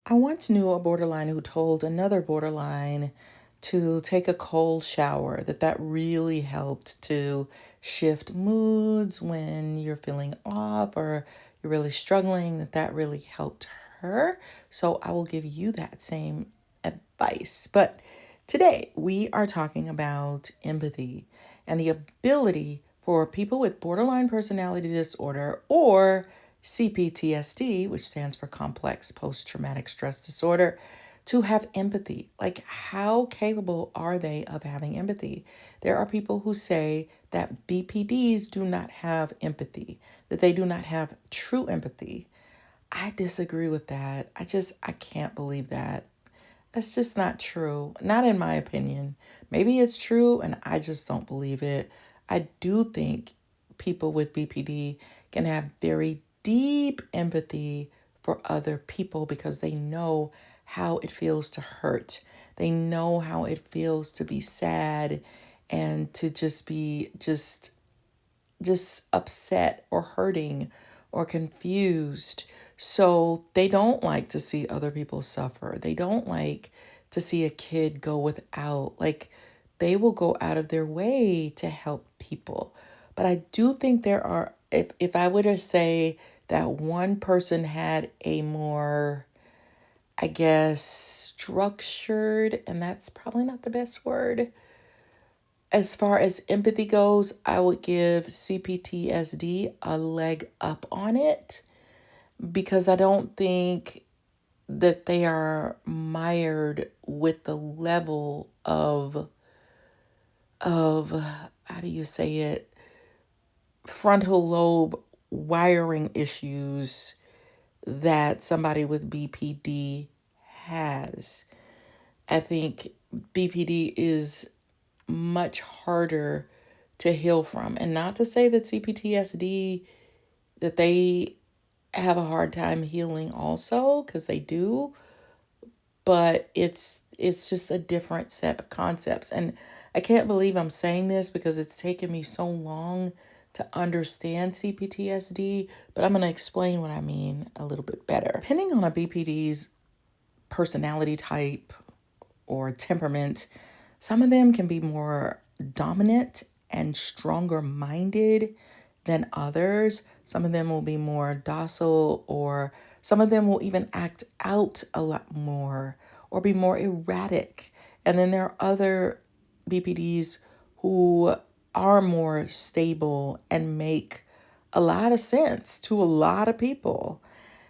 I once knew a borderline who told another borderline to take a cold shower, that really helped to shift moods when you're feeling off or you're really struggling, that really helped her. So I will give you that same advice. But today we are talking about empathy and the ability for people with borderline personality disorder or CPTSD, which stands for complex post traumatic stress disorder, to have empathy. Like, how capable are they of having empathy? There are people who say that BPDs do not have empathy, that they do not have true empathy. I disagree with that. I can't believe that. That's just not true. Not in my opinion. Maybe it's true and I just don't believe it. I do think people with BPD can have very deep empathy for other people because they know how it feels to hurt. They know how it feels to be sad and to just be just upset or hurting or confused. So they don't like to see other people suffer. They don't like to see a kid go without. Like, they will go out of their way to help people. But I do think there are, if I were to say that one person had a more, I guess, structured, and that's probably not the best word, as far as empathy goes, I would give CPTSD a leg up on it because I don't think that they are mired with the level of how do you say it, frontal lobe wiring issues that somebody with BPD has. I think BPD is much harder to heal from. And not to say that CPTSD, that they have a hard time healing also, because they do, but it's just a different set of concepts. And I can't believe I'm saying this because it's taken me so long to understand CPTSD, but I'm going to explain what I mean a little bit better. Depending on a BPD's personality type or temperament, some of them can be more dominant and stronger minded than others. Some of them will be more docile, or some of them will even act out a lot more or be more erratic. And then there are other BPDs who are more stable and make a lot of sense to a lot of people.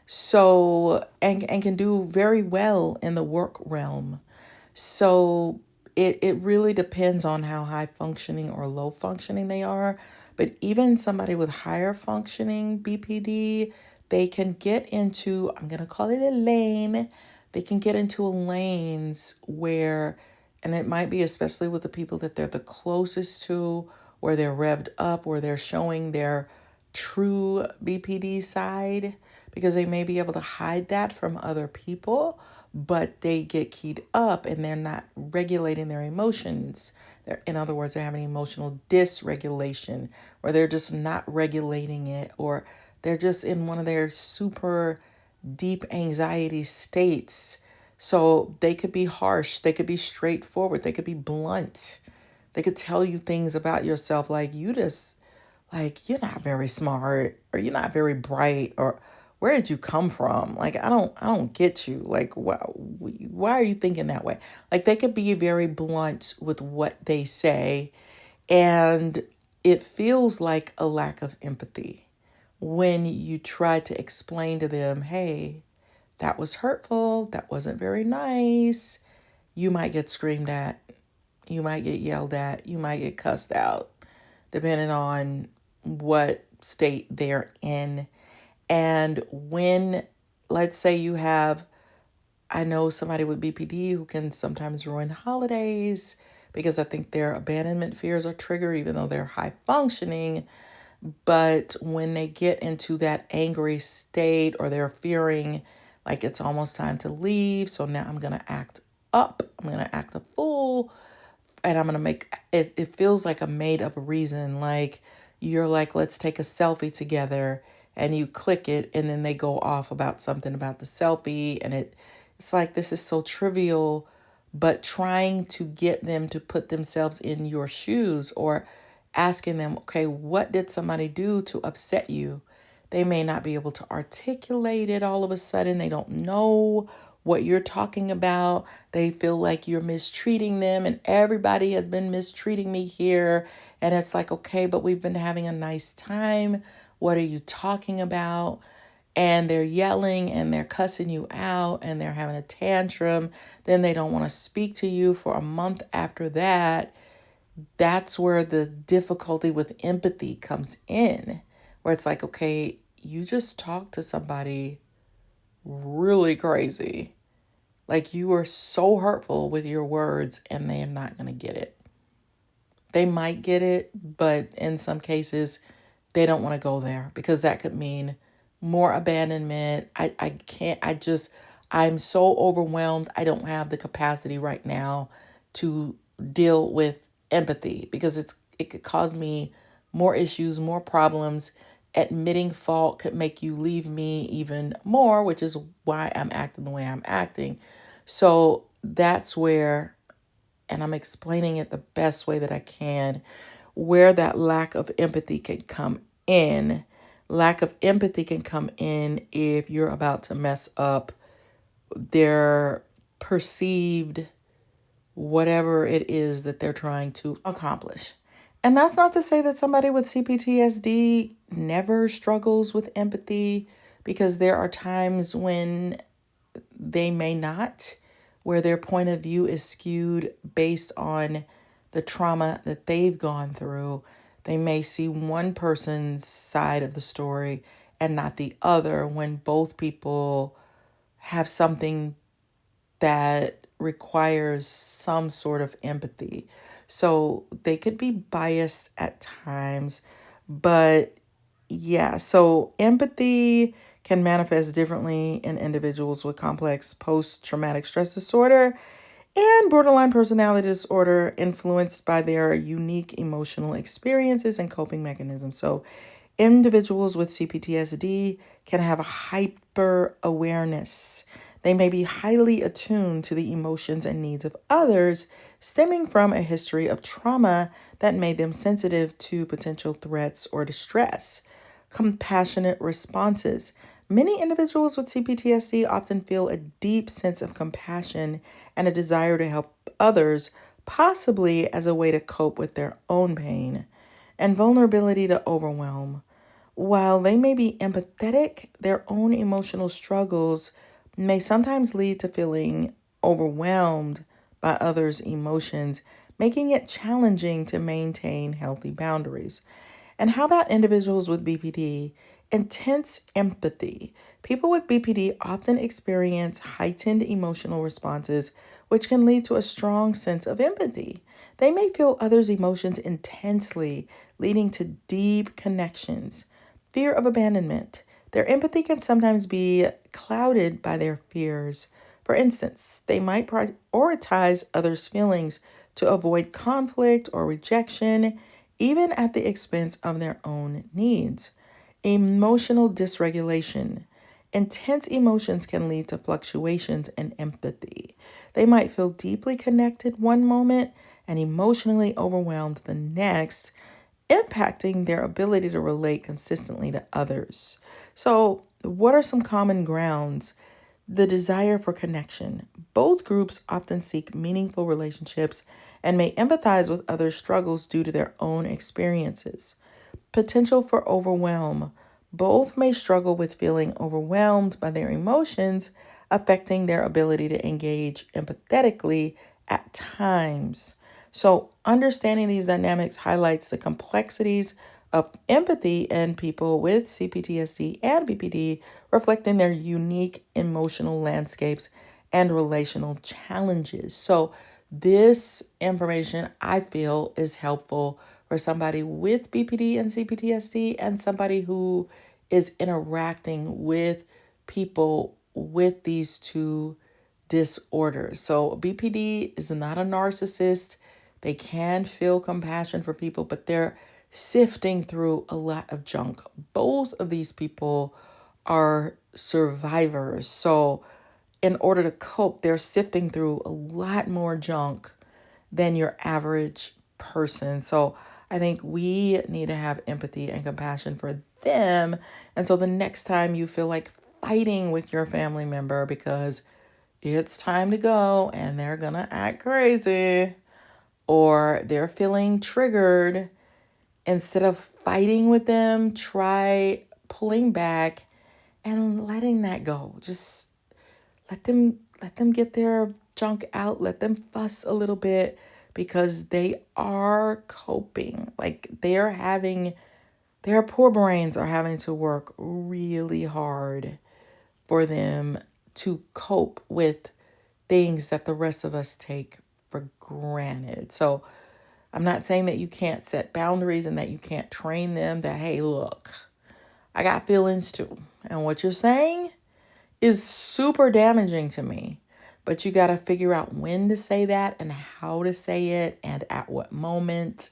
So, and can do very well in the work realm. So it really depends on how high functioning or low functioning they are. But even somebody with higher functioning BPD, they can get into, I'm going to call it a lane, they can get into lanes where, and it might be especially with the people that they're the closest to, where they're revved up, where they're showing their true BPD side, because they may be able to hide that from other people, but they get keyed up and they're not regulating their emotions. In other words, they're having emotional dysregulation, or they're just not regulating it, or they're just in one of their super deep anxiety states. So they could be harsh, they could be straightforward, they could be blunt. They could tell you things about yourself like you're not very smart, or you're not very bright, or where did you come from? Like, I don't get you. Like, why are you thinking that way? Like, they could be very blunt with what they say, and it feels like a lack of empathy when you try to explain to them, hey, that was hurtful, that wasn't very nice. You might get screamed at, you might get yelled at, you might get cussed out, depending on what state they're in. And when, let's say you have, I know somebody with BPD who can sometimes ruin holidays because I think their abandonment fears are triggered, even though they're high functioning. But when they get into that angry state, or they're fearing like it's almost time to leave, so now I'm going to act up, I'm going to act a fool, and I'm going to make it, it feels like a made up reason. Like, you're like, let's take a selfie together, and you click it, and then they go off about something about the selfie, and It's like this is so trivial, but trying to get them to put themselves in your shoes or asking them, okay, what did somebody do to upset you? They may not be able to articulate it all of a sudden. They don't know what you're talking about. They feel like you're mistreating them, and everybody has been mistreating me here. And it's like, okay, but we've been having a nice time. What are you talking about? And they're yelling and they're cussing you out and they're having a tantrum. Then they don't want to speak to you for a month after that. That's where the difficulty with empathy comes in, where it's like, okay, you just talked to somebody really crazy. Like you were so hurtful with your words and they're not going to get it. They might get it, but in some cases, they don't want to go there because that could mean more abandonment. I can't, I'm so overwhelmed. I don't have the capacity right now to deal with empathy because it could cause me more issues, more problems. Admitting fault could make you leave me even more, which is why I'm acting the way I'm acting. So that's where, and I'm explaining it the best way that I can, where that lack of empathy can come in. Lack of empathy can come in if you're about to mess up their perceived whatever it is that they're trying to accomplish. And that's not to say that somebody with CPTSD never struggles with empathy, because there are times when they may not, where their point of view is skewed based on the trauma that they've gone through. They may see one person's side of the story and not the other, when both people have something that requires some sort of empathy. So they could be biased at times, but yeah, so empathy can manifest differently in individuals with complex post-traumatic stress disorder and borderline personality disorder, influenced by their unique emotional experiences and coping mechanisms. So individuals with CPTSD can have a hyper awareness. They may be highly attuned to the emotions and needs of others, stemming from a history of trauma that made them sensitive to potential threats or distress. Compassionate responses. Many individuals with CPTSD often feel a deep sense of compassion and a desire to help others, possibly as a way to cope with their own pain. And vulnerability to overwhelm. While they may be empathetic, their own emotional struggles may sometimes lead to feeling overwhelmed by others' emotions, making it challenging to maintain healthy boundaries. And how about individuals with BPD? Intense empathy. People with BPD often experience heightened emotional responses, which can lead to a strong sense of empathy. They may feel others' emotions intensely, leading to deep connections. Fear of abandonment. Their empathy can sometimes be clouded by their fears. For instance, they might prioritize others' feelings to avoid conflict or rejection, even at the expense of their own needs. Emotional dysregulation. Intense emotions can lead to fluctuations in empathy. They might feel deeply connected one moment and emotionally overwhelmed the next, impacting their ability to relate consistently to others. So, what are some common grounds? The desire for connection. Both groups often seek meaningful relationships and may empathize with others' struggles due to their own experiences. Potential for overwhelm. Both may struggle with feeling overwhelmed by their emotions, affecting their ability to engage empathetically at times. So, understanding these dynamics highlights the complexities of empathy in people with CPTSD and BPD, reflecting their unique emotional landscapes and relational challenges. So, this information I feel is helpful for somebody with BPD and CPTSD and somebody who is interacting with people with these two disorders. So BPD is not a narcissist. They can feel compassion for people, but they're sifting through a lot of junk. Both of these people are survivors. So in order to cope, they're sifting through a lot more junk than your average person. So I think we need to have empathy and compassion for them. And so the next time you feel like fighting with your family member because it's time to go and they're gonna act crazy or they're feeling triggered, instead of fighting with them, try pulling back and letting that go. Just let them get their junk out, let them fuss a little bit, because they are coping. Like their poor brains are having to work really hard for them to cope with things that the rest of us take for granted. So I'm not saying that you can't set boundaries and that you can't train them that, hey, look, I got feelings too. And what you're saying is super damaging to me. But you got to figure out when to say that and how to say it and at what moment.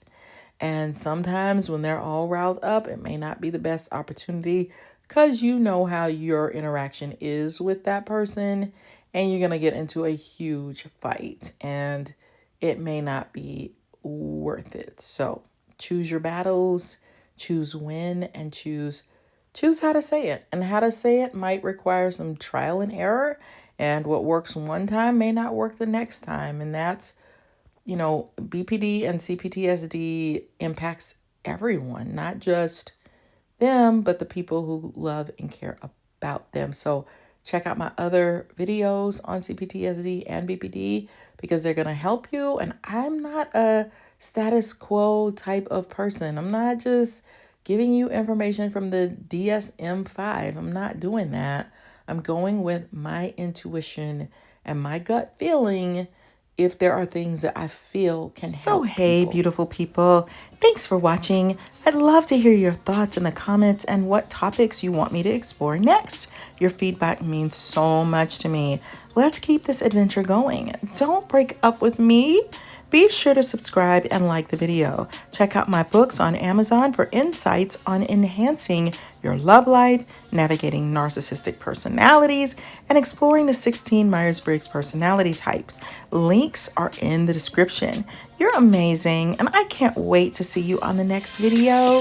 And sometimes when they're all riled up, it may not be the best opportunity because you know how your interaction is with that person and you're going to get into a huge fight and it may not be worth it. So choose your battles, choose when, and choose how to say it. And how to say it might require some trial and error. And what works one time may not work the next time. And that's, BPD and CPTSD impacts everyone, not just them, but the people who love and care about them. So check out my other videos on CPTSD and BPD because they're going to help you. And I'm not a status quo type of person. I'm not just giving you information from the DSM-5. I'm not doing that. I'm going with my intuition and my gut feeling if there are things that I feel can help. So, hey, beautiful people, thanks for watching. I'd love to hear your thoughts in the comments and what topics you want me to explore next. Your feedback means so much to me. Let's keep this adventure going. Don't break up with me. Be sure to subscribe and like the video. Check out my books on Amazon for insights on enhancing your love life, navigating narcissistic personalities, and exploring the 16 Myers-Briggs personality types. Links are in the description. You're amazing, and I can't wait to see you on the next video.